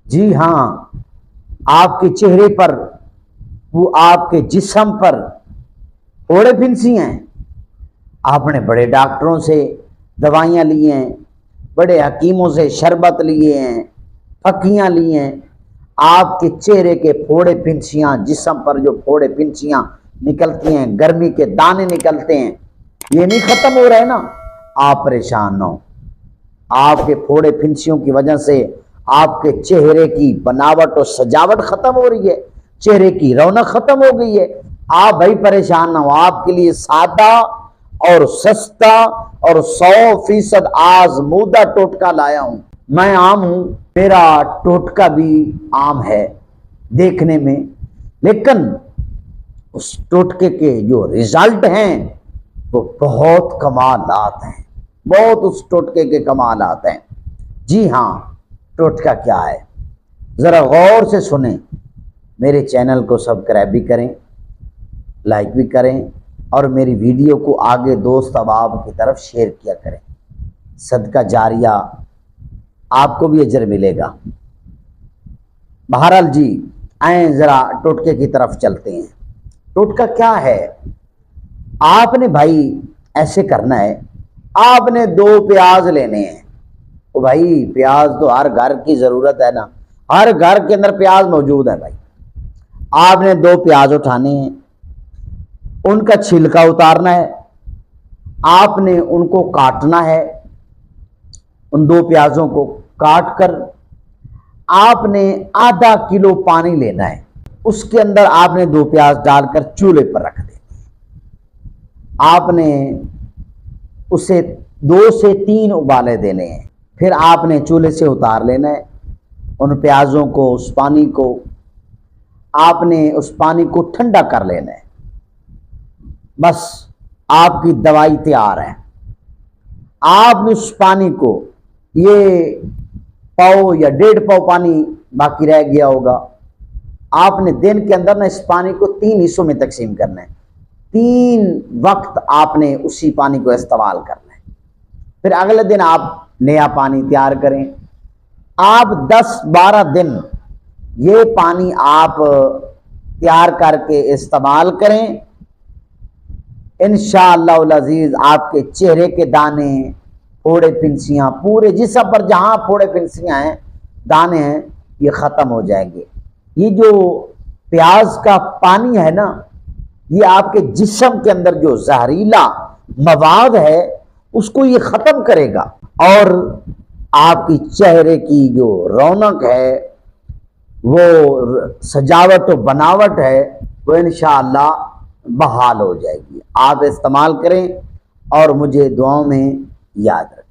جی ہاں، آپ کے چہرے پر، وہ آپ کے جسم پر پھوڑے پھنسی ہیں، آپ نے بڑے ڈاکٹروں سے دوائیاں لی ہیں، بڑے حکیموں سے شربت لیے ہیں، پھکیاں لی ہیں، آپ کے چہرے کے پھوڑے پھنسیاں، جسم پر جو پھوڑے پھنسیاں نکلتی ہیں، گرمی کے دانے نکلتے ہیں، یہ نہیں ختم ہو رہے نا؟ آپ پریشان نہ ہو، آپ کے پھوڑے پھنسیوں کی وجہ سے آپ کے چہرے کی بناوٹ اور سجاوٹ ختم ہو رہی ہے، چہرے کی رونق ختم ہو گئی ہے۔ آپ بھائی پریشان نہ ہو، آپ کے لیے سادہ اور سستا اور 100% آزمودہ ٹوٹکا لایا ہوں۔ میں عام ہوں، میرا ٹوٹکا بھی عام ہے دیکھنے میں، لیکن اس ٹوٹکے کے جو رزلٹ ہیں وہ بہت کمالات ہیں، بہت اس ٹوٹکے کے کمالات ہیں۔ جی ہاں، ٹوٹکا کیا ہے ذرا غور سے سنیں، میرے چینل کو سبسکرائب بھی کریں، لائک بھی کریں، اور میری ویڈیو کو آگے دوست احباب کی طرف شیئر کیا کریں، صدقہ جاریہ آپ کو بھی اجر ملے گا۔ بہرحال جی، آئیں ذرا ٹوٹکے کی طرف چلتے ہیں۔ ٹوٹکا کیا ہے؟ آپ نے بھائی ایسے کرنا ہے، آپ نے 2 پیاز لینے ہیں۔ تو بھائی پیاز تو ہر گھر کی ضرورت ہے نا، ہر گھر کے اندر پیاز موجود ہے بھائی۔ آپ نے 2 پیاز اٹھانے ہیں، ان کا چھلکا اتارنا ہے، آپ نے ان کو کاٹنا ہے، ان 2 پیازوں کو کاٹ کر آپ نے ½ کلو پانی لینا ہے، اس کے اندر آپ نے 2 پیاز ڈال کر چولہے پر رکھ دینا۔ آپ نے اسے 2 سے 3 ابالے دینے ہیں، پھر آپ نے چولہے سے اتار لینا ہے ان پیازوں کو، اس پانی کو، آپ نے اس پانی کو ٹھنڈا کر لینا ہے۔ بس آپ کی دوائی تیار ہے۔ آپ نے اس پانی کو، یہ پاؤ یا 1.5 پاؤ پانی باقی رہ گیا ہوگا، آپ نے دن کے اندر اس پانی کو 3 حصوں میں تقسیم کرنا ہے، 3 وقت آپ نے اسی پانی کو استعمال کرنا ہے۔ پھر اگلے دن آپ نیا پانی تیار کریں، آپ 10-12 دن یہ پانی آپ تیار کر کے استعمال کریں، انشاءاللہ العزیز آپ کے چہرے کے دانے، پھوڑے پھنسیاں، پورے جسم پر جہاں پھوڑے پھنسیاں ہیں، دانے ہیں، یہ ختم ہو جائیں گے۔ یہ جو پیاز کا پانی ہے نا، یہ آپ کے جسم کے اندر جو زہریلا مواد ہے اس کو یہ ختم کرے گا، اور آپ کی چہرے کی جو رونق ہے، وہ سجاوٹ و بناوٹ ہے، وہ انشاءاللہ بحال ہو جائے گی۔ آپ استعمال کریں اور مجھے دعاؤں میں یاد رکھیں۔